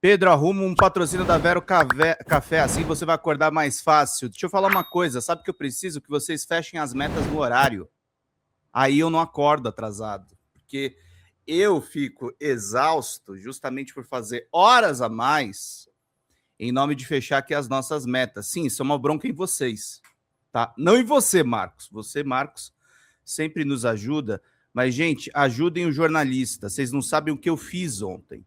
Pedro, arruma um patrocínio da Vero Café, assim você vai acordar mais fácil. Deixa eu falar uma coisa, sabe que eu preciso? Que vocês fechem as metas no horário. Aí eu não acordo atrasado, porque eu fico exausto justamente por fazer horas a mais em nome de fechar aqui as nossas metas. Sim, isso é uma bronca em vocês, tá? Não em você, Marcos. Você, Marcos, sempre nos ajuda, mas, gente, ajudem o jornalista. Vocês não sabem o que eu fiz ontem.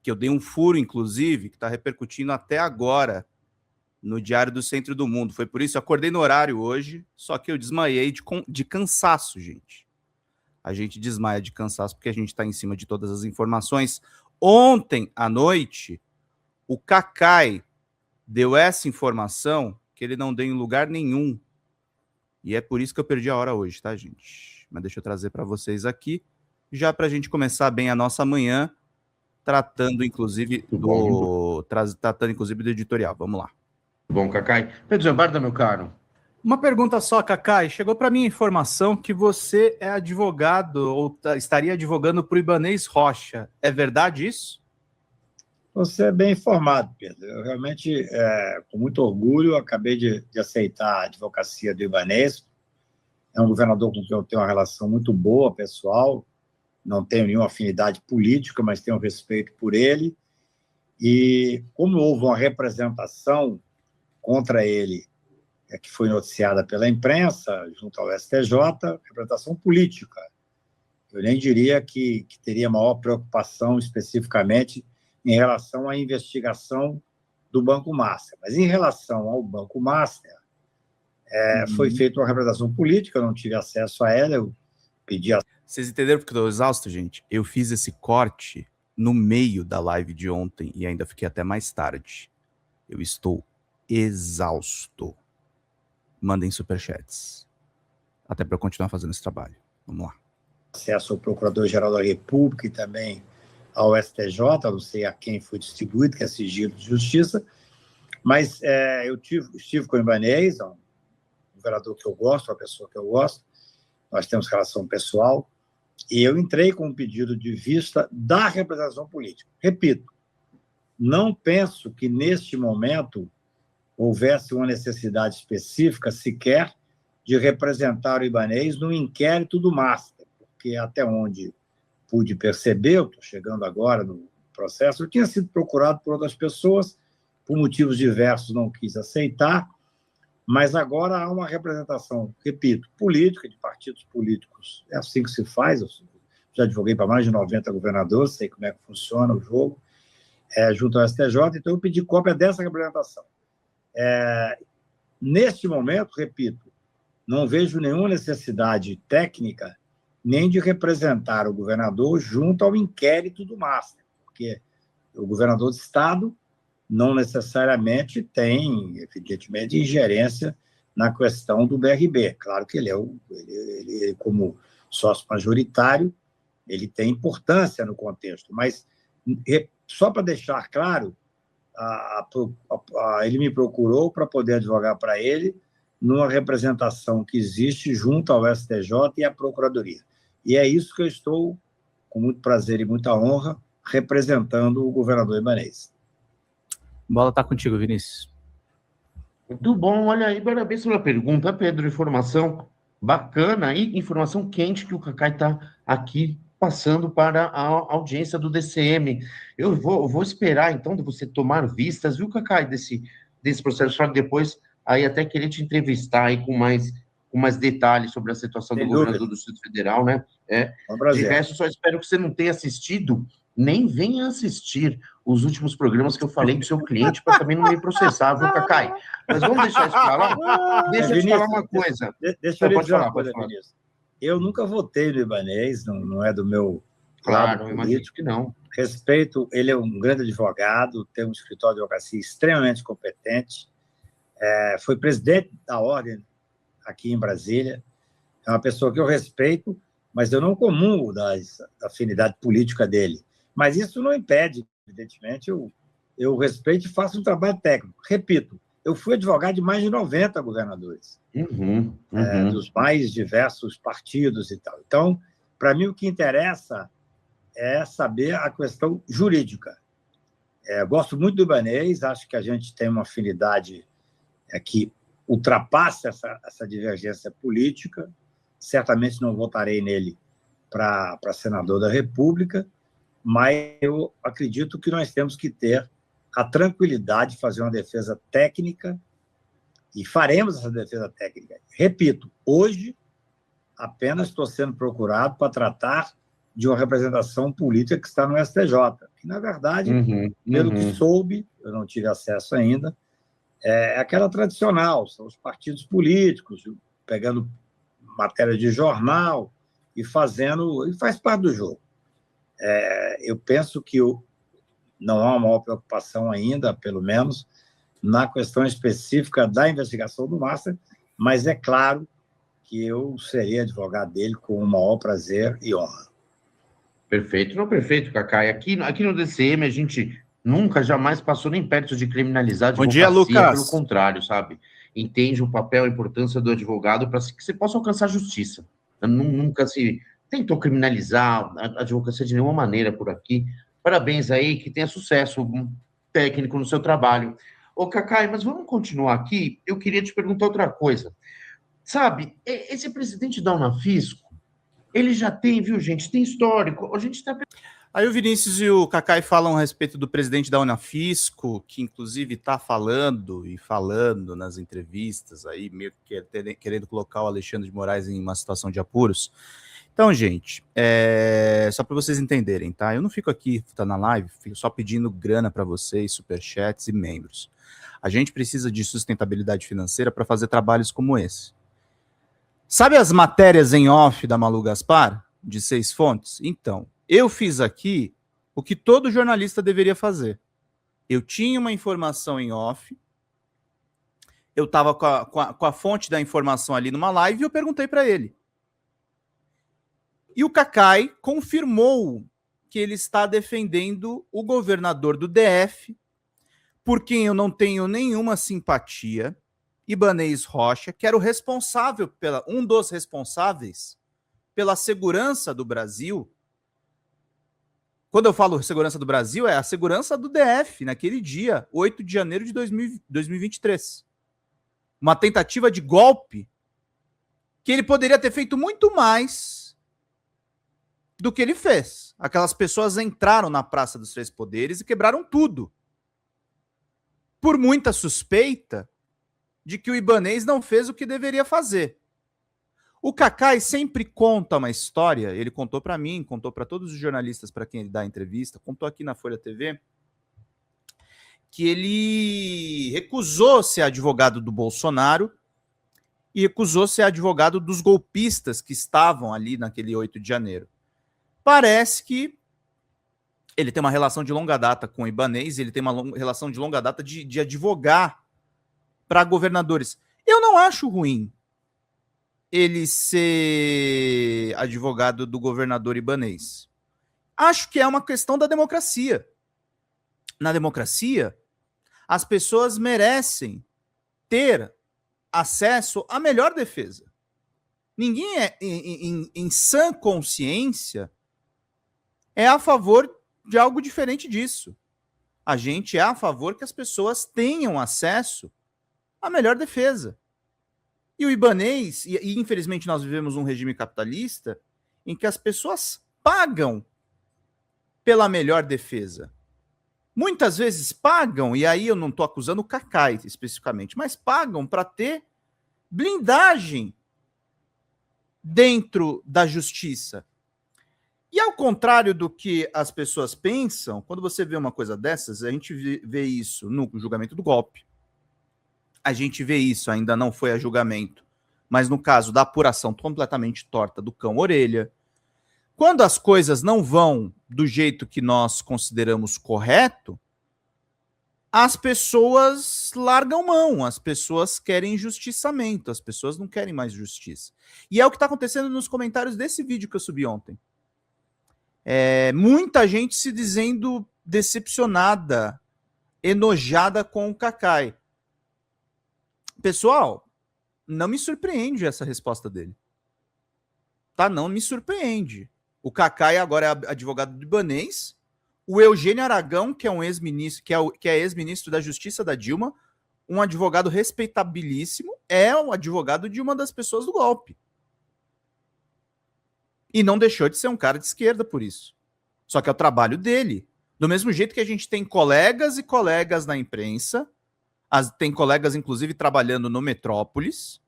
Que eu dei um furo, inclusive, que está repercutindo até agora no Diário do Centro do Mundo. Foi por isso que eu acordei no horário hoje, só que eu desmaiei de cansaço, gente. A gente desmaia de cansaço porque a gente está em cima de todas as informações. Ontem à noite, o Cacai deu essa informação que ele não deu em lugar nenhum. E é por isso que eu perdi a hora hoje, tá, gente? Mas deixa eu trazer para vocês aqui, já para a gente começar bem a nossa manhã, tratando inclusive do editorial. Vamos lá. Bom, Cacai. Pedro Zambarda, meu caro. Uma pergunta só, Cacai. Chegou para mim a informação que você é advogado ou estaria advogando para o Ibanez Rocha. É verdade isso? Você é bem informado, Pedro. Eu realmente, com muito orgulho, acabei de aceitar a advocacia do Ibanez. É um governador com quem eu tenho uma relação muito boa, pessoal. Não tenho nenhuma afinidade política, mas tenho respeito por ele. E como houve uma representação contra ele, que foi noticiada pela imprensa, junto ao STJ, representação política. Eu nem diria que teria maior preocupação especificamente em relação à investigação do Banco Master. Mas em relação ao Banco Master, foi feita uma representação política, eu não tive acesso a ela, eu pedi a... Vocês entenderam porque eu estou exausto, gente? Eu fiz esse corte no meio da live de ontem e ainda fiquei até mais tarde. Eu estou exausto. Mandem superchats. Até para eu continuar fazendo esse trabalho. Vamos lá. Acesso ao Procurador-Geral da República e também ao STJ, não sei a quem foi distribuído, que é sigilo de justiça, mas eu estive com o Ibanez, um governador que eu gosto, uma pessoa que eu gosto, nós temos relação pessoal, e eu entrei com um pedido de vista da representação política. Repito, não penso que neste momento houvesse uma necessidade específica sequer de representar o Ibanez no inquérito do Master, porque até onde pude perceber, eu estou chegando agora no processo, eu tinha sido procurado por outras pessoas, por motivos diversos não quis aceitar, mas agora há uma representação, repito, política, de partidos políticos. É assim que se faz, eu já advoguei para mais de 90 governadores, sei como é que funciona o jogo, junto ao STJ, então eu pedi cópia dessa representação. Neste momento, repito, não vejo nenhuma necessidade técnica nem de representar o governador junto ao inquérito do Master, porque o governador do Estado não necessariamente tem, evidentemente, ingerência na questão do BRB. Claro que ele como sócio majoritário, ele tem importância no contexto, mas só para deixar claro, ele me procurou para poder advogar para ele numa representação que existe junto ao STJ e à Procuradoria. E é isso que eu estou, com muito prazer e muita honra, representando o governador Ibanez. Bola está contigo, Vinícius. Muito bom, olha aí, parabéns pela pergunta, Pedro, informação bacana e informação quente que o Cacai está aqui passando para a audiência do DCM. Eu vou esperar, então, de você tomar vistas, viu, Cacai, desse processo, para depois aí até querer te entrevistar aí com mais detalhes sobre a situação do governador do Distrito Federal, né? De resto, só espero que você não tenha assistido, nem venha assistir os últimos programas que eu falei do seu cliente, para também não me processar, viu, Cacai? Mas vamos deixar isso para lá? Deixa eu te falar uma coisa. Deixa eu dizer uma coisa, Vinícius. Eu nunca votei no Ibanez, não é do meu lado político. Imagino que não. Respeito, ele é um grande advogado, tem um escritório de advocacia extremamente competente, foi presidente da Ordem aqui em Brasília, é uma pessoa que eu respeito, mas eu não comungo da afinidade política dele. Mas isso não impede, evidentemente, eu respeito e faço um trabalho técnico. Repito, eu fui advogado de mais de 90 governadores, dos mais diversos partidos e tal. Então, para mim, o que interessa é saber a questão jurídica. Gosto muito do Ibanez, acho que a gente tem uma afinidade que ultrapassa essa divergência política. Certamente não votarei nele para senador da República, mas eu acredito que nós temos que ter a tranquilidade de fazer uma defesa técnica, e faremos essa defesa técnica. Repito, hoje apenas estou sendo procurado para tratar de uma representação política que está no STJ, que, na verdade, pelo que soube, eu não tive acesso ainda, é aquela tradicional, são os partidos políticos, pegando matéria de jornal e faz parte do jogo. Eu penso que não há uma maior preocupação ainda, pelo menos, na questão específica da investigação do Massa, mas é claro que eu seria advogado dele com o maior prazer e honra. Perfeito, não perfeito, Cacai. Aqui no DCM a gente nunca, jamais passou nem perto de criminalizar a advocacia. Bom dia, Lucas. Pelo contrário, sabe? Entende o papel e a importância do advogado para que você possa alcançar justiça. Nunca se tentou criminalizar a advocacia de nenhuma maneira por aqui. Parabéns aí, que tenha sucesso técnico no seu trabalho. Ô, Cacai, mas vamos continuar aqui. Eu queria te perguntar outra coisa. Sabe, esse presidente da Unafisco, ele já tem, viu, gente? Tem histórico. A gente tá... Aí o Vinícius e o Cacai falam a respeito do presidente da Unafisco, que inclusive está falando nas entrevistas, aí meio que querendo colocar o Alexandre de Moraes em uma situação de apuros. Então, gente, só para vocês entenderem, tá? Eu não fico aqui, tá na live, fico só pedindo grana para vocês, superchats e membros. A gente precisa de sustentabilidade financeira para fazer trabalhos como esse. Sabe as matérias em off da Malu Gaspar, de 6 fontes? Então, eu fiz aqui o que todo jornalista deveria fazer. Eu tinha uma informação em off, eu estava com a fonte da informação ali numa live e eu perguntei para ele. E o Cacai confirmou que ele está defendendo o governador do DF, por quem eu não tenho nenhuma simpatia, Ibanez Rocha, que era o responsável, um dos responsáveis pela segurança do Brasil. Quando eu falo segurança do Brasil, é a segurança do DF, naquele dia, 8 de janeiro de 2023. Uma tentativa de golpe que ele poderia ter feito muito mais do que ele fez. Aquelas pessoas entraram na Praça dos Três Poderes e quebraram tudo. Por muita suspeita de que o Ibanez não fez o que deveria fazer. O Cacai sempre conta uma história, ele contou para mim, contou para todos os jornalistas para quem ele dá entrevista, contou aqui na Folha TV, que ele recusou ser advogado do Bolsonaro e recusou ser advogado dos golpistas que estavam ali naquele 8 de janeiro. Parece que ele tem uma relação de longa data com o Ibanez, ele tem uma relação de longa data de advogar para governadores. Eu não acho ruim ele ser advogado do governador Ibanez. Acho que é uma questão da democracia. Na democracia, as pessoas merecem ter acesso à melhor defesa. Ninguém em sã consciência é a favor de algo diferente disso. A gente é a favor que as pessoas tenham acesso à melhor defesa. E o Ibanez, e infelizmente nós vivemos um regime capitalista em que as pessoas pagam pela melhor defesa. Muitas vezes pagam, e aí eu não estou acusando o Cacai especificamente, mas pagam para ter blindagem dentro da justiça. E ao contrário do que as pessoas pensam, quando você vê uma coisa dessas, a gente vê isso no julgamento do golpe. A gente vê isso, ainda não foi a julgamento, mas no caso da apuração completamente torta do cão orelha. Quando as coisas não vão do jeito que nós consideramos correto, as pessoas largam mão, as pessoas querem injustiçamento, as pessoas não querem mais justiça. E é o que está acontecendo nos comentários desse vídeo que eu subi ontem. Muita gente se dizendo decepcionada, enojada com o Cacai. Pessoal, não me surpreende essa resposta dele. Tá? Não me surpreende. O Cacai agora é advogado do Ibanez, O Eugênio Aragão, que é um ex-ministro, que é ex-ministro da Justiça da Dilma, um advogado respeitabilíssimo, é o advogado de uma das pessoas do golpe. E não deixou de ser um cara de esquerda por isso. Só que é o trabalho dele. Do mesmo jeito que a gente tem colegas e colegas na imprensa, tem colegas, inclusive, trabalhando no Metrópolis.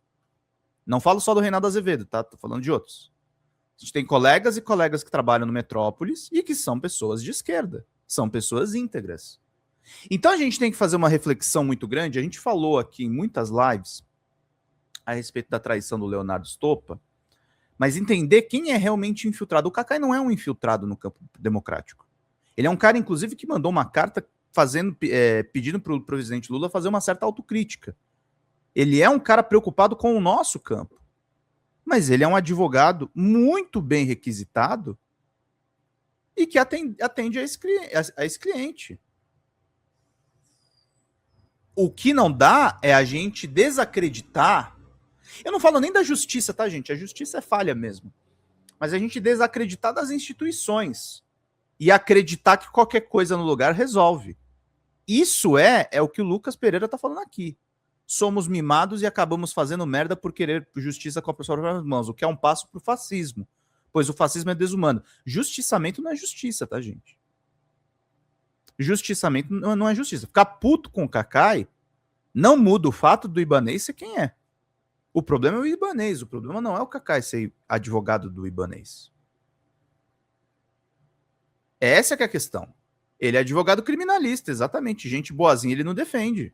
Não falo só do Reinaldo Azevedo, tá? Tô falando de outros. A gente tem colegas e colegas que trabalham no Metrópolis e que são pessoas de esquerda. São pessoas íntegras. Então a gente tem que fazer uma reflexão muito grande. A gente falou aqui em muitas lives a respeito da traição do Leonardo Stoppa, mas entender quem é realmente infiltrado. O Kakai não é um infiltrado no campo democrático. Ele é um cara, inclusive, que mandou uma carta pedindo para o presidente Lula fazer uma certa autocrítica. Ele é um cara preocupado com o nosso campo. Mas ele é um advogado muito bem requisitado e que atende a esse cliente. O que não dá é a gente desacreditar. Eu não falo nem da justiça, tá, gente? A justiça é falha mesmo. Mas a gente desacreditar das instituições e acreditar que qualquer coisa no lugar resolve. Isso é o que o Lucas Pereira tá falando aqui. Somos mimados e acabamos fazendo merda por querer justiça com a pessoa nas mãos, o que é um passo pro fascismo, pois o fascismo é desumano. Justiçamento não é justiça, tá, gente? Justiçamento não é justiça. Ficar puto com o Kakai não muda o fato do Ibanez ser quem é. O problema é o Ibanez, o problema não é o Kakai ser advogado do Ibanez. Essa que é a questão. Ele é advogado criminalista, exatamente. Gente boazinha ele não defende.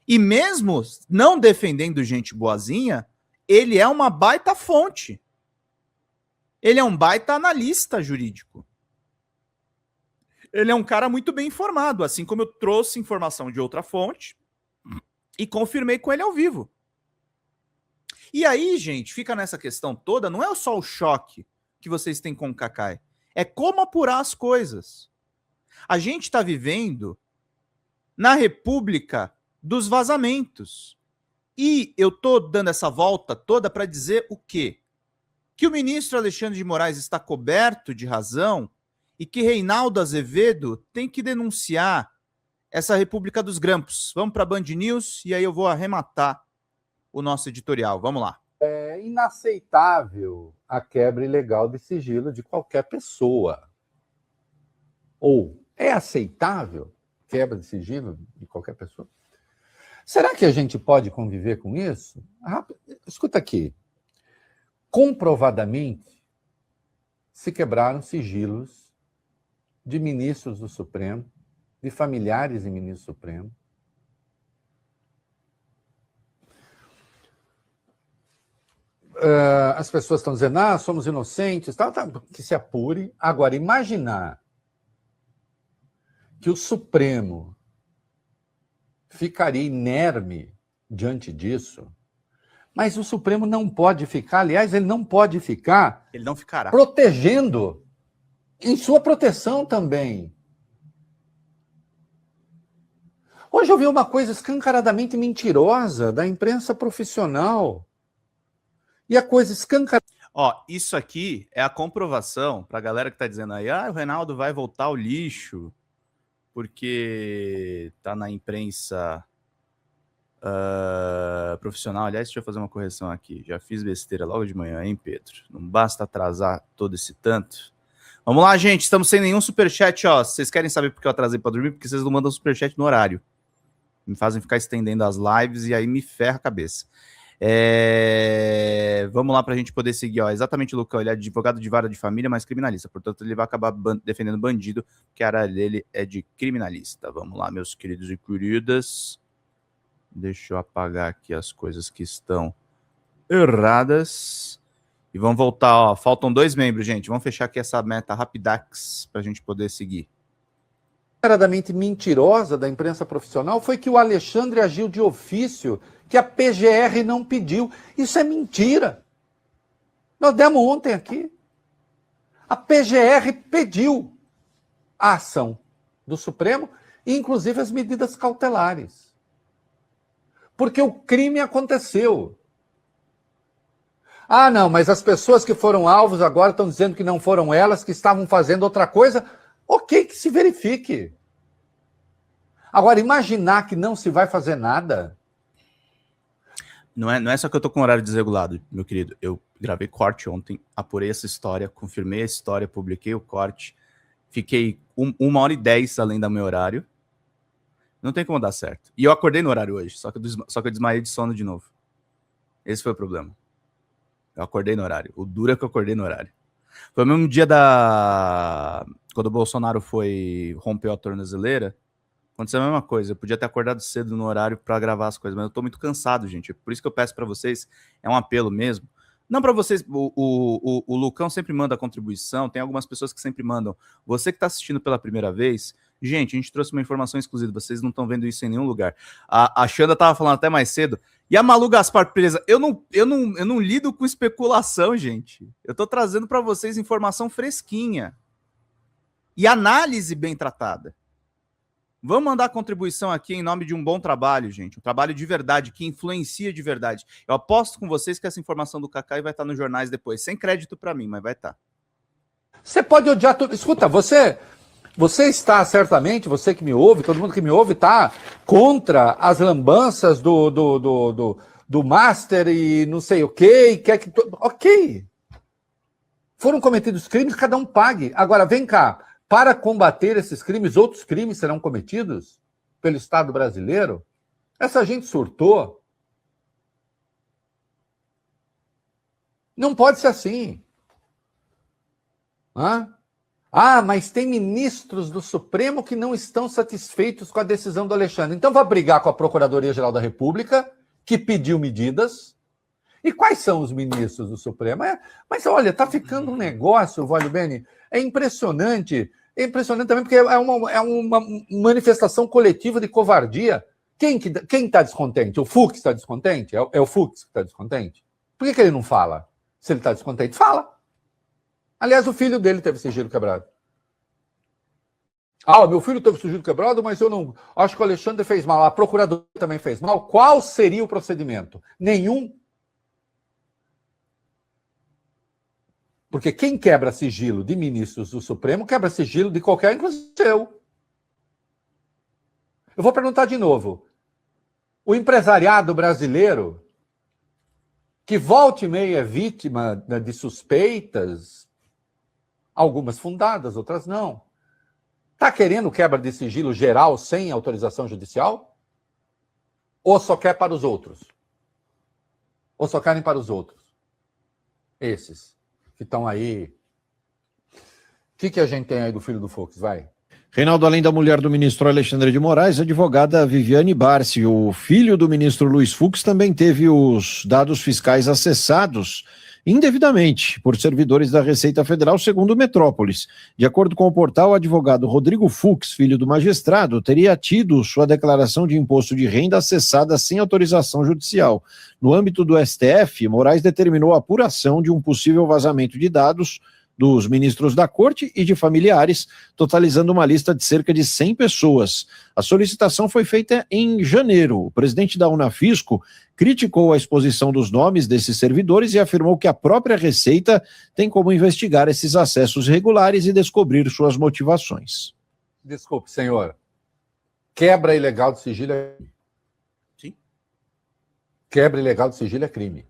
E mesmo não defendendo gente boazinha, ele é uma baita fonte. Ele é um baita analista jurídico. Ele é um cara muito bem informado, assim como eu trouxe informação de outra fonte e confirmei com ele ao vivo. E aí, gente, fica nessa questão toda, não é só o choque que vocês têm com o Kakai, é como apurar as coisas. A gente está vivendo na República dos vazamentos. E eu tô dando essa volta toda para dizer o quê? Que o ministro Alexandre de Moraes está coberto de razão e que Reinaldo Azevedo tem que denunciar essa República dos Grampos. Vamos para a Band News e aí eu vou arrematar o nosso editorial. Vamos lá. É inaceitável a quebra ilegal de sigilo de qualquer pessoa. Ou é aceitável quebra de sigilo de qualquer pessoa? Será que a gente pode conviver com isso? Escuta aqui. Comprovadamente, se quebraram sigilos de ministros do Supremo, de familiares de ministros do Supremo. As pessoas estão dizendo, somos inocentes, tá, que se apure. Agora, imaginar que o Supremo ficaria inerme diante disso, mas o Supremo não pode ficar, aliás, ele não pode ficar Ele não ficará. protegendo, em sua proteção também. Hoje eu vi uma coisa escancaradamente mentirosa da imprensa profissional. E a coisa escancarada... Ó, isso aqui é a comprovação para a galera que está dizendo aí, o Reinaldo vai voltar ao lixo porque tá na imprensa profissional. Aliás, deixa eu fazer uma correção aqui. Já fiz besteira logo de manhã, hein, Pedro? Não basta atrasar todo esse tanto. Vamos lá, gente. Estamos sem nenhum superchat, ó. Vocês querem saber por que eu atrasei para dormir? Porque vocês não mandam superchat no horário. Me fazem ficar estendendo as lives e aí me ferra a cabeça. Vamos lá para a gente poder seguir, ó. Exatamente o Lucão, ele é advogado de vara de família, mas criminalista, portanto ele vai acabar defendendo bandido, que a área dele é de criminalista. Vamos lá, meus queridos e queridas, deixa eu apagar aqui as coisas que estão erradas e vamos voltar, ó. Faltam 2 membros, gente, vamos fechar aqui essa meta rapidax para a gente poder seguir. Escancaradamente mentirosa da imprensa profissional foi que o Alexandre agiu de ofício, que a PGR não pediu. Isso é mentira. Nós demos ontem aqui. A PGR pediu a ação do Supremo, e inclusive as medidas cautelares. Porque o crime aconteceu. Não, mas as pessoas que foram alvos agora estão dizendo que não foram elas, que estavam fazendo outra coisa. Ok, que que se verifique. Agora, imaginar que não se vai fazer nada... Não é só que eu tô com horário desregulado, meu querido. Eu gravei corte ontem, apurei essa história, confirmei a história, publiquei o corte, fiquei 1h10 além do meu horário. Não tem como dar certo. E eu acordei no horário hoje, só que eu desmaiei de sono de novo. Esse foi o problema. Eu acordei no horário. O duro é que eu acordei no horário. Foi o mesmo dia quando o Bolsonaro rompeu a tornozeleira. Aconteceu a mesma coisa. Eu podia ter acordado cedo no horário para gravar as coisas, mas eu tô muito cansado, gente. Por isso que eu peço para vocês, é um apelo mesmo. Não para vocês, o Lucão sempre manda contribuição, tem algumas pessoas que sempre mandam. Você que está assistindo pela primeira vez, gente, a gente trouxe uma informação exclusiva, vocês não estão vendo isso em nenhum lugar. A Xanda estava falando até mais cedo. E a Malu Gaspar Presa, eu não lido com especulação, gente. Eu tô trazendo para vocês informação fresquinha. E análise bem tratada. Vamos mandar contribuição aqui em nome de um bom trabalho, gente. Um trabalho de verdade, que influencia de verdade. Eu aposto com vocês que essa informação do Cacai vai estar nos jornais depois. Sem crédito para mim, mas vai estar. Você pode odiar tudo. Escuta, você está certamente, você que me ouve, todo mundo que me ouve, está contra as lambanças do Master e não sei o quê. E quer que... Ok. Foram cometidos crimes, cada um pague. Agora, vem cá. Para combater esses crimes, outros crimes serão cometidos pelo Estado brasileiro? Essa gente surtou. Não pode ser assim. Mas tem ministros do Supremo que não estão satisfeitos com a decisão do Alexandre. Então vai brigar com a Procuradoria-Geral da República, que pediu medidas. E quais são os ministros do Supremo? Mas olha, está ficando um negócio, Valio Bene, é impressionante. É impressionante também porque é uma manifestação coletiva de covardia. Quem está descontente? O Fux está descontente? É o Fux que está descontente? Por que ele não fala? Se ele está descontente, fala. Aliás, o filho dele teve sigilo quebrado. Meu filho teve sigilo quebrado, mas eu não... Acho que o Alexandre fez mal. A procuradora também fez mal. Qual seria o procedimento? Nenhum. Porque quem quebra sigilo de ministros do Supremo quebra sigilo de qualquer, inclusive eu. Eu vou perguntar de novo. O empresariado brasileiro, que volta e meia é vítima de suspeitas, algumas fundadas, outras não, está querendo quebra de sigilo geral sem autorização judicial? Ou só quer para os outros? Ou só querem para os outros? Esses que estão aí. O que a gente tem aí do filho do Fux? Vai. Reinaldo, além da mulher do ministro Alexandre de Moraes, a advogada Viviane Barsi, o filho do ministro Luiz Fux, também teve os dados fiscais acessados indevidamente por servidores da Receita Federal, segundo o Metrópolis. De acordo com o portal, o advogado Rodrigo Fux, filho do magistrado, teria tido sua declaração de imposto de renda acessada sem autorização judicial. No âmbito do STF, Moraes determinou a apuração de um possível vazamento de dados dos ministros da Corte e de familiares, totalizando uma lista de cerca de 100 pessoas. A solicitação foi feita em janeiro. O presidente da Unafisco criticou a exposição dos nomes desses servidores e afirmou que a própria Receita tem como investigar esses acessos regulares e descobrir suas motivações. Desculpe, senhor. Quebra ilegal de sigilo é crime. Sim. Quebra ilegal de sigilo é crime.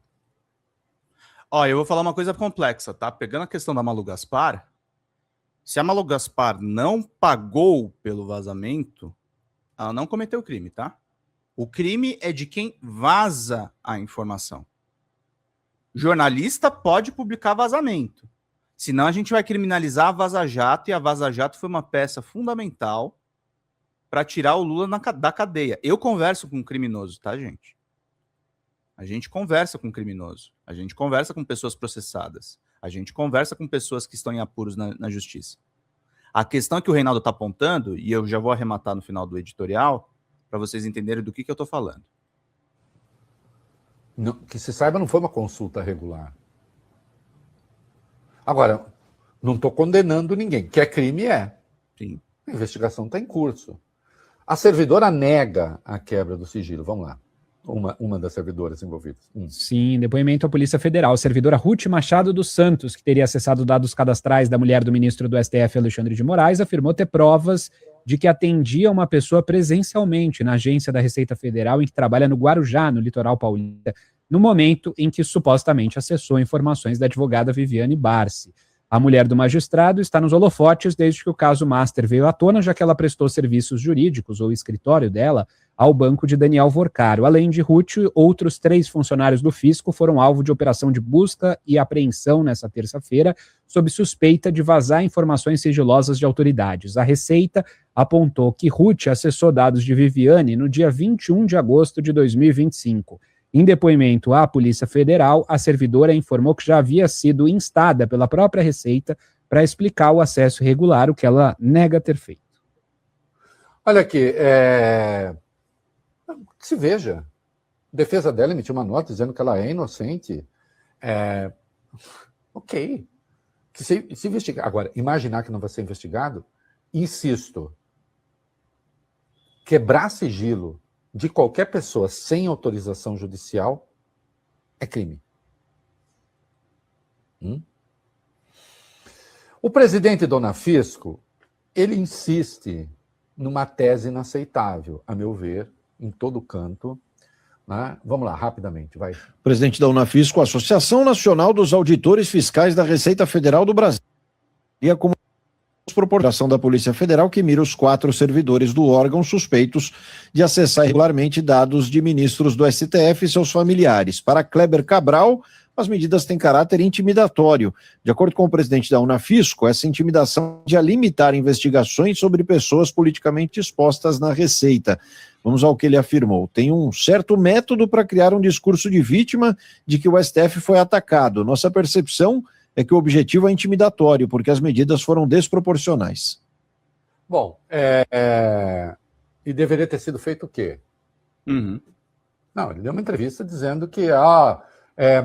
Eu vou falar uma coisa complexa, tá? Pegando a questão da Malu Gaspar, se a Malu Gaspar não pagou pelo vazamento, ela não cometeu crime, tá? O crime é de quem vaza a informação. Jornalista pode publicar vazamento. Senão a gente vai criminalizar a Vaza Jato, e a Vaza Jato foi uma peça fundamental para tirar o Lula da cadeia. Eu converso com um criminoso, tá, gente? A gente conversa com criminoso, a gente conversa com pessoas processadas, a gente conversa com pessoas que estão em apuros na justiça. A questão que o Reinaldo está apontando, e eu já vou arrematar no final do editorial, para vocês entenderem do que eu estou falando. Não, que se saiba, não foi uma consulta regular. Agora, não estou condenando ninguém, que é crime, é. Sim. A investigação está em curso. A servidora nega a quebra do sigilo, vamos lá. Uma das servidoras envolvidas. Sim, depoimento à Polícia Federal. A servidora Ruth Machado dos Santos, que teria acessado dados cadastrais da mulher do ministro do STF, Alexandre de Moraes, afirmou ter provas de que atendia uma pessoa presencialmente na agência da Receita Federal em que trabalha no Guarujá, no litoral paulista, no momento em que supostamente acessou informações da advogada Viviane Barsi. A mulher do magistrado está nos holofotes desde que o caso Master veio à tona, já que ela prestou serviços jurídicos, ou escritório dela, ao banco de Daniel Vorcaro. Além de Ruth, outros 3 funcionários do fisco foram alvo de operação de busca e apreensão nesta terça-feira, sob suspeita de vazar informações sigilosas de autoridades. A Receita apontou que Ruth acessou dados de Viviane no dia 21 de agosto de 2025. Em depoimento à Polícia Federal, a servidora informou que já havia sido instada pela própria Receita para explicar o acesso irregular, o que ela nega ter feito. Olha aqui, que se veja. A defesa dela emitiu uma nota dizendo que ela é inocente. Ok. Que se investigar. Agora, imaginar que não vai ser investigado, insisto, quebrar sigilo de qualquer pessoa sem autorização judicial é crime. O presidente Dona Fisco, ele insiste numa tese inaceitável, a meu ver, em todo canto. Né? Vamos lá, rapidamente, vai. Presidente da Unafisco, Associação Nacional dos Auditores Fiscais da Receita Federal do Brasil. E a proporção da Polícia Federal que mira os 4 servidores do órgão suspeitos de acessar irregularmente dados de ministros do STF e seus familiares. Para Kleber Cabral, as medidas têm caráter intimidatório. De acordo com o presidente da Unafisco, essa intimidação tende a limitar investigações sobre pessoas politicamente expostas na Receita. Vamos ao que ele afirmou. Tem um certo método para criar um discurso de vítima de que o STF foi atacado. Nossa percepção é que o objetivo é intimidatório, porque as medidas foram desproporcionais. Bom, e deveria ter sido feito o quê? Não, ele deu uma entrevista dizendo que é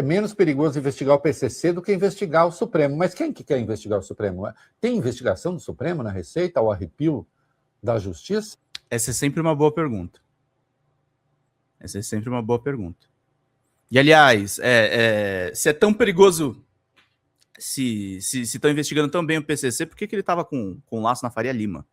menos perigoso investigar o PCC do que investigar o Supremo. Mas quem que quer investigar o Supremo? Tem investigação do Supremo na Receita ao arrepio da Justiça? Essa é sempre uma boa pergunta. E, aliás, se é tão perigoso, se estão investigando tão bem o PCC, por que ele estava com um laço na Faria Lima?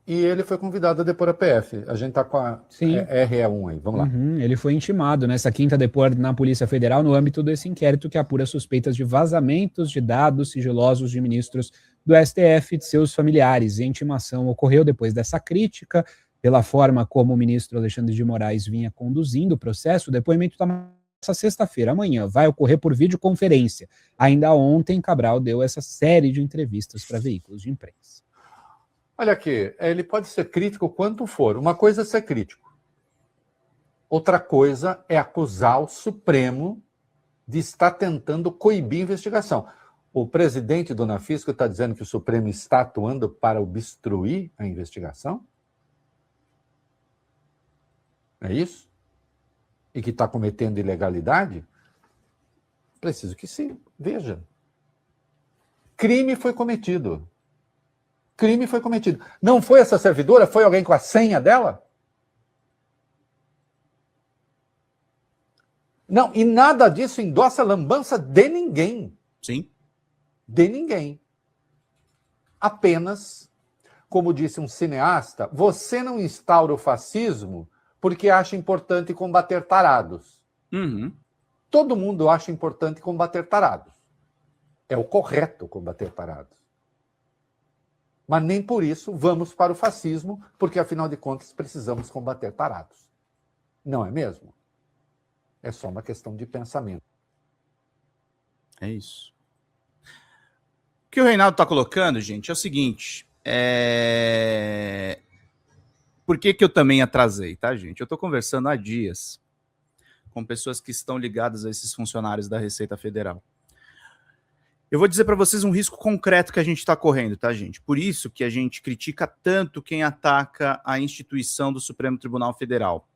E ele foi convidado a depor a PF. A gente está com a RE1 aí, vamos lá. Ele foi intimado nessa quinta a depor na Polícia Federal no âmbito desse inquérito que apura suspeitas de vazamentos de dados sigilosos de ministros do STF e de seus familiares. E a intimação ocorreu depois dessa crítica pela forma como o ministro Alexandre de Moraes vinha conduzindo o processo. O depoimento está essa sexta-feira, amanhã, vai ocorrer por videoconferência. Ainda ontem, Cabral deu essa série de entrevistas para veículos de imprensa. Olha aqui, ele pode ser crítico quanto for. Uma coisa é ser crítico. Outra coisa é acusar o Supremo de estar tentando coibir a investigação. O presidente do Unafisco está dizendo que o Supremo está atuando para obstruir a investigação? É isso? E que está cometendo ilegalidade? Preciso que se veja. Crime foi cometido. Não foi essa servidora? Foi alguém com a senha dela? Não, e nada disso endossa a lambança de ninguém. Sim. De ninguém. Apenas, como disse um cineasta, você não instaura o fascismo porque acha importante combater tarados. Todo mundo acha importante combater tarados. É o correto combater tarados. Mas nem por isso vamos para o fascismo, porque, afinal de contas, precisamos combater tarados. Não é mesmo? É só uma questão de pensamento. É isso. O que o Reinaldo está colocando, gente, é o seguinte. Por que eu também atrasei, tá, gente? Eu estou conversando há dias com pessoas que estão ligadas a esses funcionários da Receita Federal. Eu vou dizer para vocês um risco concreto que a gente está correndo, tá, gente? Por isso que a gente critica tanto quem ataca a instituição do Supremo Tribunal Federal.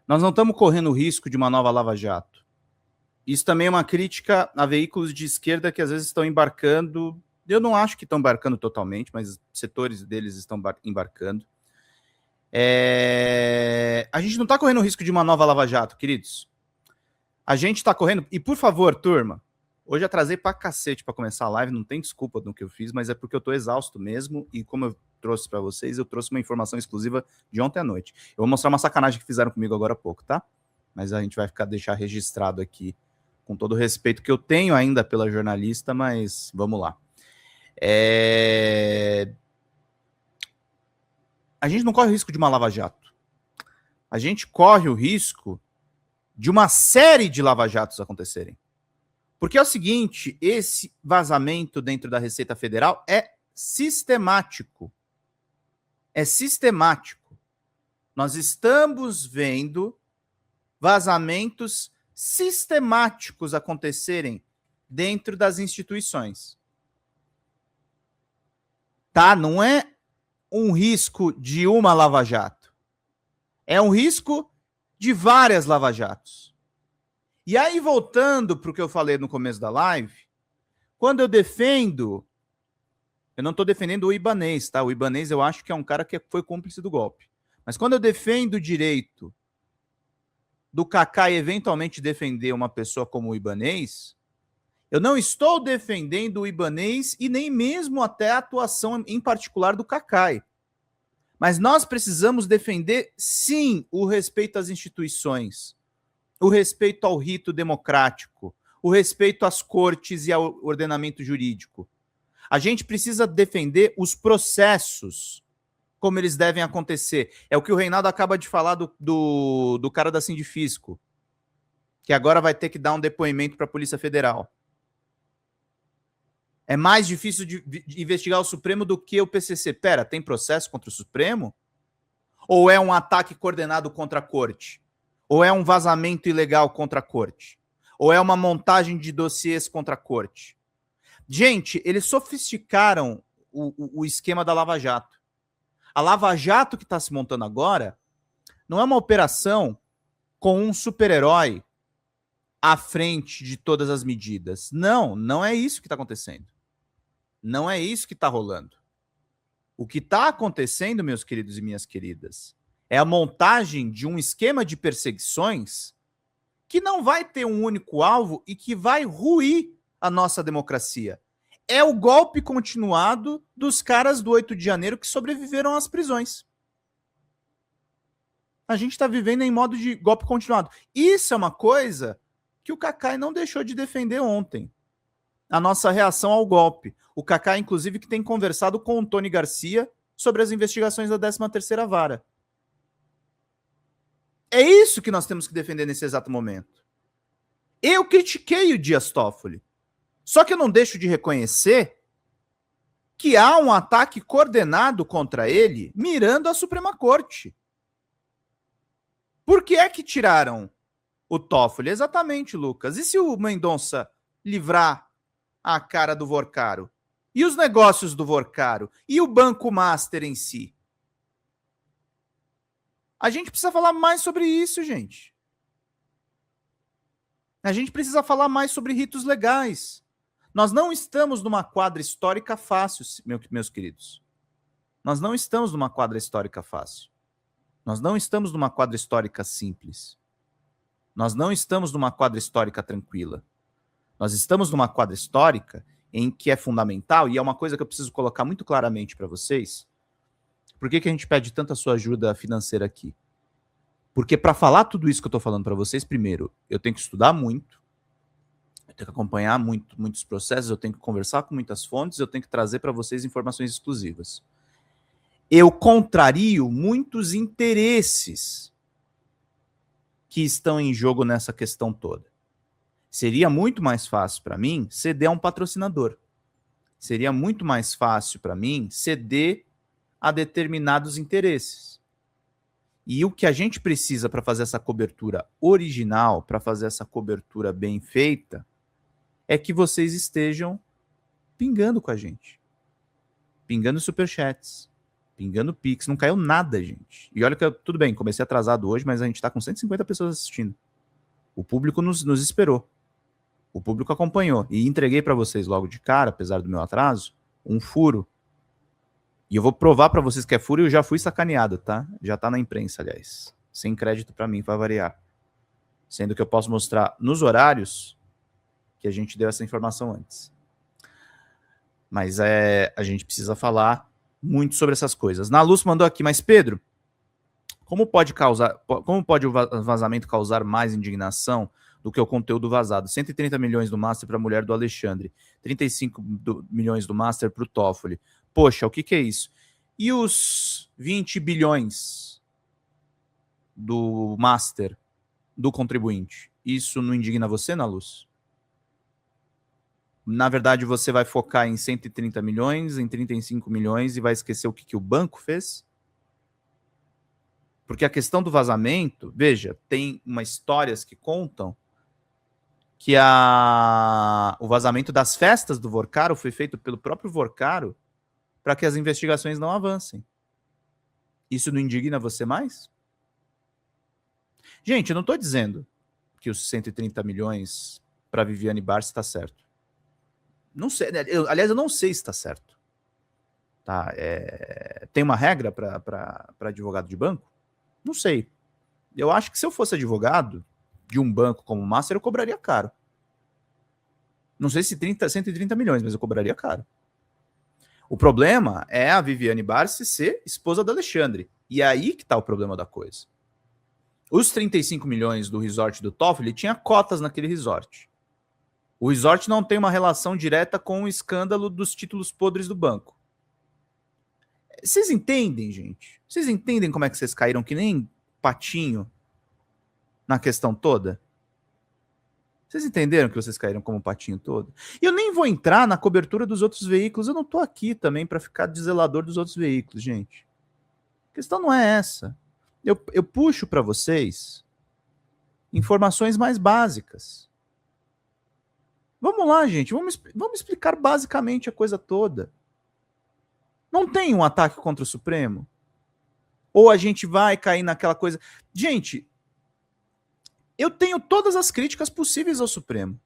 Nós não estamos correndo o risco de uma nova Lava Jato. Isso também é uma crítica a veículos de esquerda que às vezes estão embarcando Eu não acho que estão embarcando totalmente, mas setores deles estão embarcando. A gente não está correndo o risco de uma nova Lava Jato, queridos. A gente está correndo... E, por favor, turma, hoje atrasei pra cacete para começar a live, não tem desculpa no que eu fiz, mas é porque eu tô exausto mesmo, e como eu trouxe para vocês, eu trouxe uma informação exclusiva de ontem à noite. Eu vou mostrar uma sacanagem que fizeram comigo agora há pouco, tá? Mas a gente vai deixar registrado aqui, com todo o respeito que eu tenho ainda pela jornalista, mas vamos lá. A gente não corre o risco de uma Lava Jato. A gente corre o risco de uma série de Lava Jatos acontecerem. Porque é o seguinte, esse vazamento dentro da Receita Federal é sistemático. É sistemático. Nós estamos vendo vazamentos sistemáticos acontecerem dentro das instituições. Tá? Não é um risco de uma Lava Jato. É um risco de várias Lava Jatos. E aí, voltando para o que eu falei no começo da live, quando eu defendo... Eu não estou defendendo o Ibanez, tá? O Ibanez eu acho que é um cara que foi cúmplice do golpe. Mas quando eu defendo o direito do Kaká eventualmente defender uma pessoa como o Ibanez, eu não estou defendendo o Ibanez e nem mesmo até a atuação em particular do Kaká. Mas nós precisamos defender, sim, o respeito às instituições, o respeito ao rito democrático, o respeito às cortes e ao ordenamento jurídico. A gente precisa defender os processos, como eles devem acontecer. É o que o Reinaldo acaba de falar do cara da Sindifisco, que agora vai ter que dar um depoimento para a Polícia Federal. É mais difícil de investigar o Supremo do que o PCC. Pera, tem processo contra o Supremo? Ou é um ataque coordenado contra a Corte? Ou é um vazamento ilegal contra a Corte? Ou é uma montagem de dossiês contra a Corte? Gente, eles sofisticaram o esquema da Lava Jato. A Lava Jato que está se montando agora não é uma operação com um super-herói à frente de todas as medidas. Não, não é isso que está acontecendo. Não é isso que está rolando. O que está acontecendo, meus queridos e minhas queridas, é a montagem de um esquema de perseguições que não vai ter um único alvo e que vai ruir a nossa democracia. É o golpe continuado dos caras do 8 de janeiro que sobreviveram às prisões. A gente está vivendo em modo de golpe continuado. Isso é uma coisa que o Kaká não deixou de defender ontem. A nossa reação ao golpe. O Kaká, inclusive, que tem conversado com o Tony Garcia sobre as investigações da 13ª Vara. É isso que nós temos que defender nesse exato momento. Eu critiquei o Dias Toffoli. Só que eu não deixo de reconhecer que há um ataque coordenado contra ele mirando a Suprema Corte. Por que é que tiraram o Toffoli? Exatamente, Lucas. E se o Mendonça livrar a cara do Vorcaro? E os negócios do Vorcaro? E o Banco Master em si? A gente precisa falar mais sobre isso, gente. A gente precisa falar mais sobre ritos legais. Nós não estamos numa quadra histórica fácil, meus queridos. Nós não estamos numa quadra histórica fácil. Nós não estamos numa quadra histórica simples. Nós não estamos numa quadra histórica tranquila. Nós estamos numa quadra histórica em que é fundamental, e é uma coisa que eu preciso colocar muito claramente para vocês. Por que a gente pede tanta sua ajuda financeira aqui? Porque para falar tudo isso que eu estou falando para vocês, primeiro, eu tenho que estudar muito, eu tenho que acompanhar muitos processos, eu tenho que conversar com muitas fontes, eu tenho que trazer para vocês informações exclusivas. Eu contrario muitos interesses que estão em jogo nessa questão toda. Seria muito mais fácil para mim ceder a um patrocinador. Seria muito mais fácil para mim ceder a determinados interesses. E o que a gente precisa para fazer essa cobertura original, para fazer essa cobertura bem feita, é que vocês estejam pingando com a gente. Pingando superchats, pingando Pix. Não caiu nada, gente. E olha que tudo bem, comecei atrasado hoje, mas a gente está com 150 pessoas assistindo. O público nos esperou. O público acompanhou. E entreguei para vocês logo de cara, apesar do meu atraso, um furo. E eu vou provar para vocês que é furo e eu já fui sacaneado, tá? Já tá na imprensa, aliás. Sem crédito para mim, para variar. Sendo que eu posso mostrar nos horários que a gente deu essa informação antes. Mas a gente precisa falar muito sobre essas coisas. Na Luz mandou aqui, mas Pedro, como pode o vazamento causar mais indignação do que o conteúdo vazado? 130 milhões do Master para a mulher do Alexandre, 35 milhões do Master para o Toffoli. Poxa, o que é isso? E os 20 bilhões do Master do contribuinte? Isso não indigna você, na Luz? Na verdade, você vai focar em 130 milhões, em 35 milhões e vai esquecer o que o banco fez? Porque a questão do vazamento, veja, tem umas histórias que contam que o vazamento das festas do Vorcaro foi feito pelo próprio Vorcaro para que as investigações não avancem. Isso não indigna você mais? Gente, eu não estou dizendo que os 130 milhões para Viviane Barsi está certo. Não sei, aliás, eu não sei se está certo. Tá, tem uma regra para advogado de banco? Não sei. Eu acho que se eu fosse advogado de um banco como o Master, eu cobraria caro. Não sei se 130 milhões, mas eu cobraria caro. O problema é a Viviane Barsi ser esposa do Alexandre. E é aí que está o problema da coisa. Os 35 milhões do resort do Toffoli tinha cotas naquele resort. O resort não tem uma relação direta com o escândalo dos títulos podres do banco. Vocês entendem, gente? Vocês entendem como é que vocês caíram que nem patinho na questão toda? Vocês entenderam que vocês caíram como patinho todo? E eu nem vou entrar na cobertura dos outros veículos. Eu não estou aqui também para ficar de zelador dos outros veículos, gente. A questão não é essa. Eu puxo para vocês informações mais básicas. Vamos lá, gente. Vamos explicar basicamente a coisa toda. Não tem um ataque contra o Supremo? Ou a gente vai cair naquela coisa... Gente, eu tenho todas as críticas possíveis ao Supremo.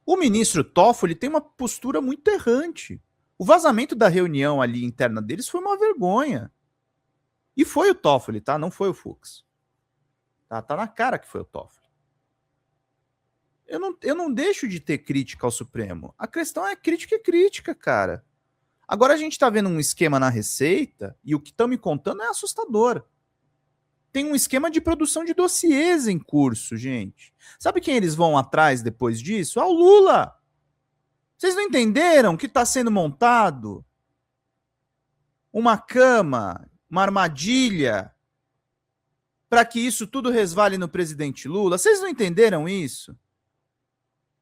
O ministro Toffoli tem uma postura muito errante. O vazamento da reunião ali interna deles foi uma vergonha. E foi o Toffoli, tá? Não foi o Fux. Tá na cara que foi o Toffoli. Eu não deixo de ter crítica ao Supremo. A questão é crítica, cara. Agora a gente tá vendo um esquema na Receita e o que estão me contando é assustador. Tem um esquema de produção de dossiês em curso, gente. Sabe quem eles vão atrás depois disso? Ao Lula. Vocês não entenderam que está sendo montado uma cama, uma armadilha, para que isso tudo resvale no presidente Lula? Vocês não entenderam isso?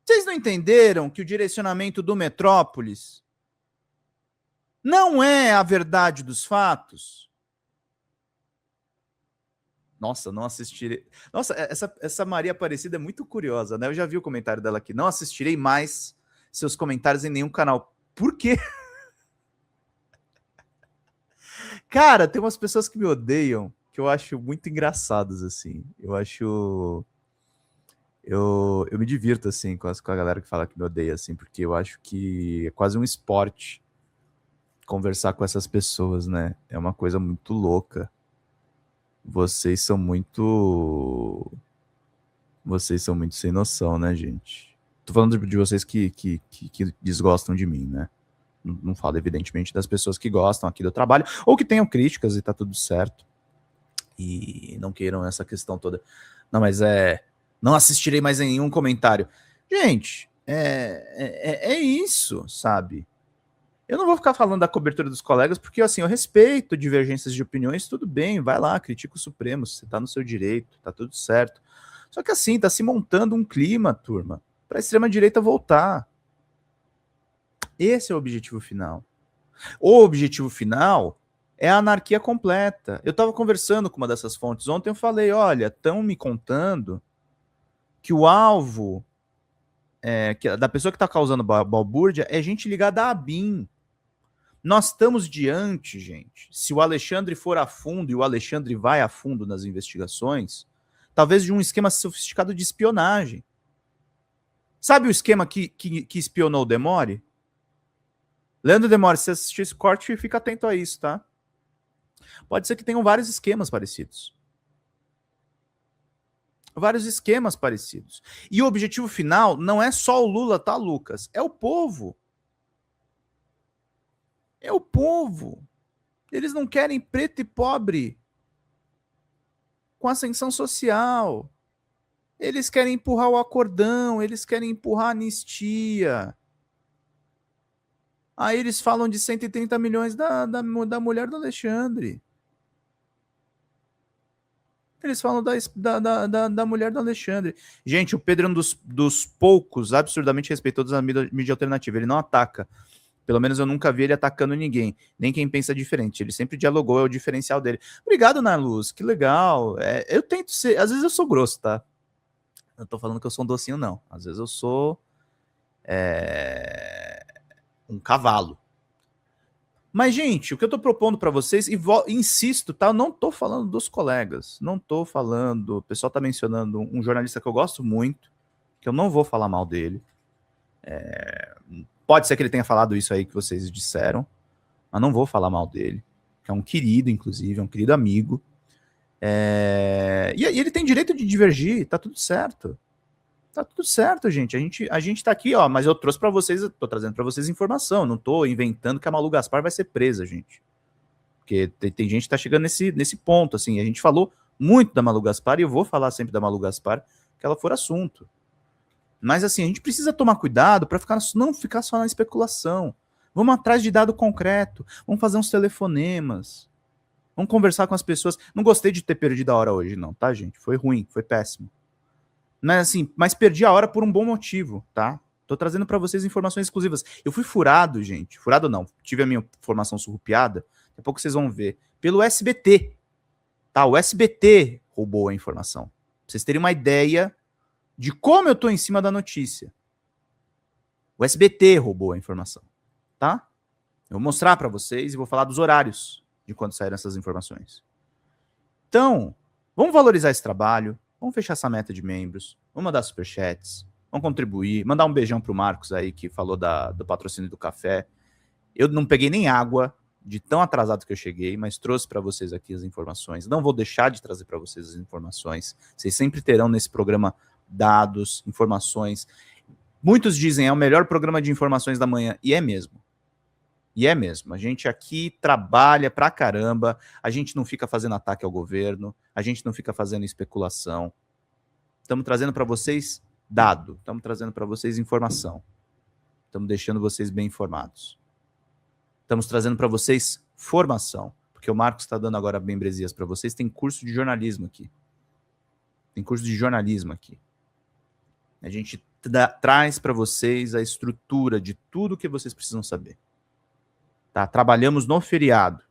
Vocês não entenderam que o direcionamento do Metrópolis não é a verdade dos fatos? Nossa, não assistirei. Nossa, essa Maria Aparecida é muito curiosa, né? Eu já vi o comentário dela aqui. Não assistirei mais seus comentários em nenhum canal. Por quê? Cara, tem umas pessoas que me odeiam que eu acho muito engraçadas, assim. Eu acho... Eu me divirto, assim, com a galera que fala que me odeia, assim, porque eu acho que é quase um esporte conversar com essas pessoas, né? É uma coisa muito louca. Vocês são muito sem noção, né, gente? Tô falando de vocês que desgostam de mim, né? Não falo, evidentemente, das pessoas que gostam aqui do trabalho, ou que tenham críticas e tá tudo certo. E não queiram essa questão toda. Não, mas não assistirei mais a nenhum comentário. Gente, é isso, sabe? Eu não vou ficar falando da cobertura dos colegas, porque assim, eu respeito divergências de opiniões, tudo bem, vai lá, critica o Supremo, você tá no seu direito, tá tudo certo. Só que assim, tá se montando um clima, turma, para a extrema-direita voltar. Esse é o objetivo final. O objetivo final é a anarquia completa. Eu estava conversando com uma dessas fontes ontem, eu falei, olha, estão me contando que o alvo da pessoa que está causando balbúrdia é gente ligada à ABIN. Nós estamos diante, gente, se o Alexandre for a fundo, e o Alexandre vai a fundo nas investigações, talvez de um esquema sofisticado de espionagem. Sabe o esquema que espionou o Demore? Leandro Demore, se você assistir esse corte, fica atento a isso, tá? Pode ser que tenham vários esquemas parecidos. Vários esquemas parecidos. E o objetivo final não é só o Lula, tá, Lucas? É o povo. É o povo. Eles não querem preto e pobre com ascensão social. Eles querem empurrar o acordão, eles querem empurrar a anistia. Aí eles falam de 130 milhões da mulher do Alexandre. Eles falam da mulher do Alexandre. Gente, o Pedro é um dos poucos absurdamente respeitosos da mídia alternativa. Ele não ataca. Pelo menos eu nunca vi ele atacando ninguém. Nem quem pensa diferente. Ele sempre dialogou, é o diferencial dele. Obrigado, Narluz. Que legal. Eu tento ser... Às vezes eu sou grosso, tá? Não tô falando que eu sou um docinho, não. Às vezes eu sou... um cavalo. Mas, gente, o que eu tô propondo para vocês, e insisto, tá? Eu não tô falando dos colegas, não tô falando, o pessoal tá mencionando um jornalista que eu gosto muito, que eu não vou falar mal dele. Pode ser que ele tenha falado isso aí que vocês disseram, mas não vou falar mal dele, que é um querido, inclusive, é um querido amigo. E ele tem direito de divergir, tá tudo certo. Tá tudo certo, gente. A gente tá aqui, ó, mas eu trouxe para vocês, eu tô trazendo para vocês informação, não tô inventando que a Malu Gaspar vai ser presa, gente. Porque tem gente que tá chegando nesse ponto, assim, a gente falou muito da Malu Gaspar e eu vou falar sempre da Malu Gaspar que ela for assunto. Mas assim, a gente precisa tomar cuidado para não ficar só na especulação. Vamos atrás de dado concreto, vamos fazer uns telefonemas, vamos conversar com as pessoas. Não gostei de ter perdido a hora hoje, não, tá, gente? Foi ruim, foi péssimo. Mas perdi a hora por um bom motivo, tá? Tô trazendo para vocês informações exclusivas. Eu fui furado, gente. Furado não. Tive a minha formação surrupiada. Daqui a pouco vocês vão ver. Pelo SBT. Tá? O SBT roubou a informação. Pra vocês terem uma ideia de como eu tô em cima da notícia. O SBT roubou a informação. Tá? Eu vou mostrar para vocês e vou falar dos horários de quando saíram essas informações. Então, vamos valorizar esse trabalho. Vamos fechar essa meta de membros, vamos mandar superchats, vamos contribuir, mandar um beijão pro Marcos aí, que falou do patrocínio do café. Eu não peguei nem água, de tão atrasado que eu cheguei, mas trouxe para vocês aqui as informações. Não vou deixar de trazer para vocês as informações. Vocês sempre terão nesse programa dados, informações. Muitos dizem é o melhor programa de informações da manhã, e é mesmo. E é mesmo, a gente aqui trabalha pra caramba, a gente não fica fazendo ataque ao governo, a gente não fica fazendo especulação. Estamos trazendo para vocês dado, estamos trazendo para vocês informação. Estamos deixando vocês bem informados. Estamos trazendo para vocês formação, porque o Marcos está dando agora membresias para vocês, tem curso de jornalismo aqui. Tem curso de jornalismo aqui. A gente traz para vocês a estrutura de tudo que vocês precisam saber. Tá, trabalhamos no feriado.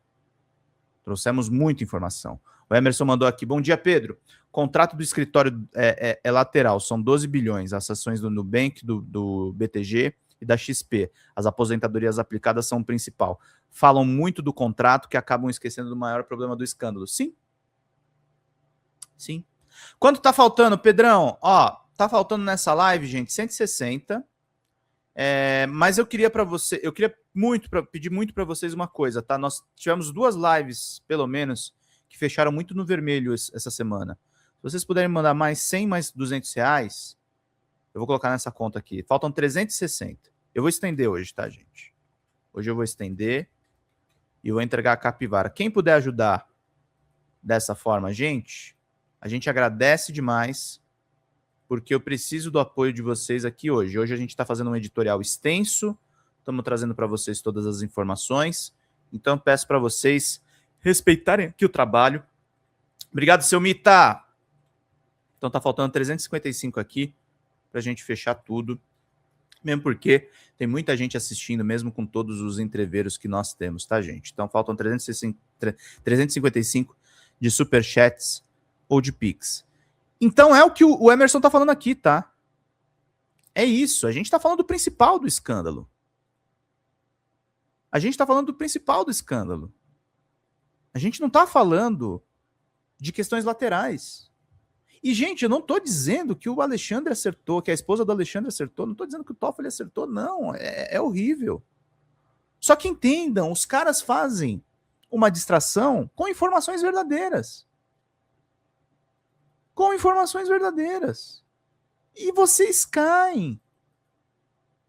Trouxemos muita informação. O Emerson mandou aqui. Bom dia, Pedro. Contrato do escritório é lateral. São 12 bilhões. As ações do Nubank, do BTG e da XP. As aposentadorias aplicadas são o principal. Falam muito do contrato que acabam esquecendo do maior problema do escândalo. Sim. Sim. Quanto tá faltando, Pedrão? Ó, tá faltando nessa live, gente, 160. Mas eu queria pedir muito para vocês uma coisa, tá? Nós tivemos 2 lives, pelo menos, que fecharam muito no vermelho essa semana. Se vocês puderem mandar mais 100, mais 200 reais, eu vou colocar nessa conta aqui. Faltam 360. Eu vou estender hoje, tá, gente? Hoje eu vou estender e vou entregar a capivara. Quem puder ajudar dessa forma, gente, a gente agradece demais, porque eu preciso do apoio de vocês aqui hoje. Hoje a gente está fazendo um editorial extenso, estamos trazendo para vocês todas as informações, então eu peço para vocês respeitarem aqui o trabalho. Obrigado, seu Mita! Então tá faltando 355 aqui para a gente fechar tudo, mesmo porque tem muita gente assistindo, mesmo com todos os entreveros que nós temos, tá, gente? Então faltam 355 de superchats ou de Pix. Então é o que o Emerson tá falando aqui, tá? É isso, a gente tá falando do principal do escândalo. A gente tá falando do principal do escândalo. A gente não tá falando de questões laterais. E, gente, eu não tô dizendo que o Alexandre acertou, que a esposa do Alexandre acertou, não tô dizendo que o Toffoli acertou, não, é horrível. Só que entendam, os caras fazem uma distração com informações verdadeiras. Com informações verdadeiras. E vocês caem.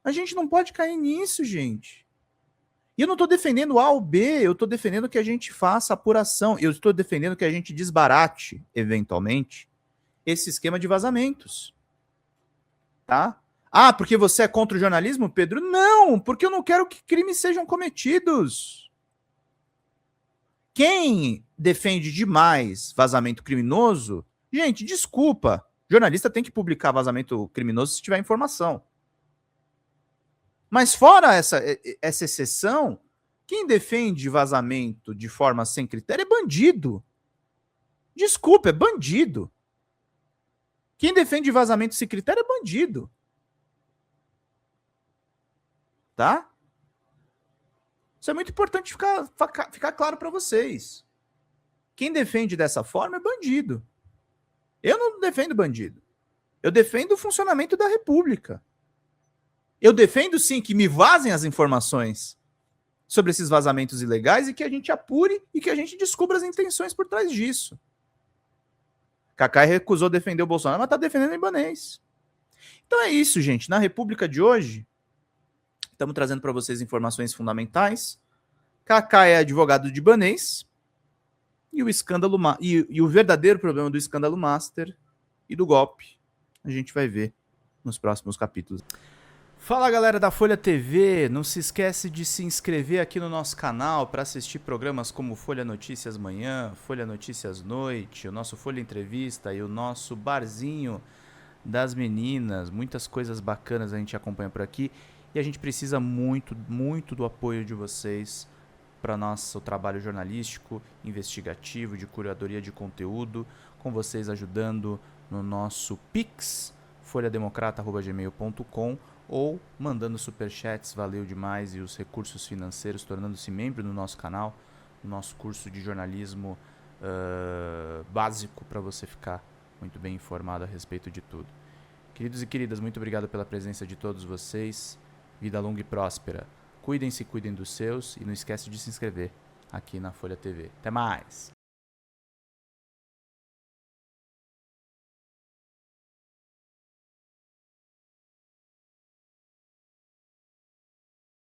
A gente não pode cair nisso, gente. E eu não estou defendendo A ou B, eu estou defendendo que a gente faça apuração. Eu estou defendendo que a gente desbarate, eventualmente, esse esquema de vazamentos. Tá? Ah, porque você é contra o jornalismo, Pedro? Não, porque eu não quero que crimes sejam cometidos. Quem defende demais vazamento criminoso, gente, desculpa, jornalista tem que publicar vazamento criminoso se tiver informação. Mas fora essa exceção, quem defende vazamento de forma sem critério é bandido. Desculpa, é bandido. Quem defende vazamento sem critério é bandido. Tá? Isso é muito importante ficar claro para vocês. Quem defende dessa forma é bandido. Eu não defendo bandido. Eu defendo o funcionamento da República. Eu defendo, sim, que me vazem as informações sobre esses vazamentos ilegais e que a gente apure e que a gente descubra as intenções por trás disso. Cacai recusou defender o Bolsonaro, mas está defendendo o Ibanez. Então é isso, gente. Na República de hoje, estamos trazendo para vocês informações fundamentais. Cacai é advogado de Ibanez e o escândalo e o verdadeiro problema do escândalo Master e do golpe a gente vai ver nos próximos capítulos. Fala, galera da Folha TV, não se esquece de se inscrever aqui no nosso canal para assistir programas como Folha Notícias Manhã, Folha Notícias Noite, o nosso Folha Entrevista e o nosso Barzinho das Meninas. Muitas coisas bacanas a gente acompanha por aqui e a gente precisa muito, muito do apoio de vocês para nosso trabalho jornalístico, investigativo, de curadoria de conteúdo, com vocês ajudando no nosso Pix, folhademocrata@gmail.com, ou mandando superchats, valeu demais, e os recursos financeiros, tornando-se membro do nosso canal, no nosso curso de jornalismo básico, para você ficar muito bem informado a respeito de tudo. Queridos e queridas, muito obrigado pela presença de todos vocês. Vida longa e próspera. Cuidem-se, cuidem dos seus, e não esquece de se inscrever aqui na Folha TV. Até mais!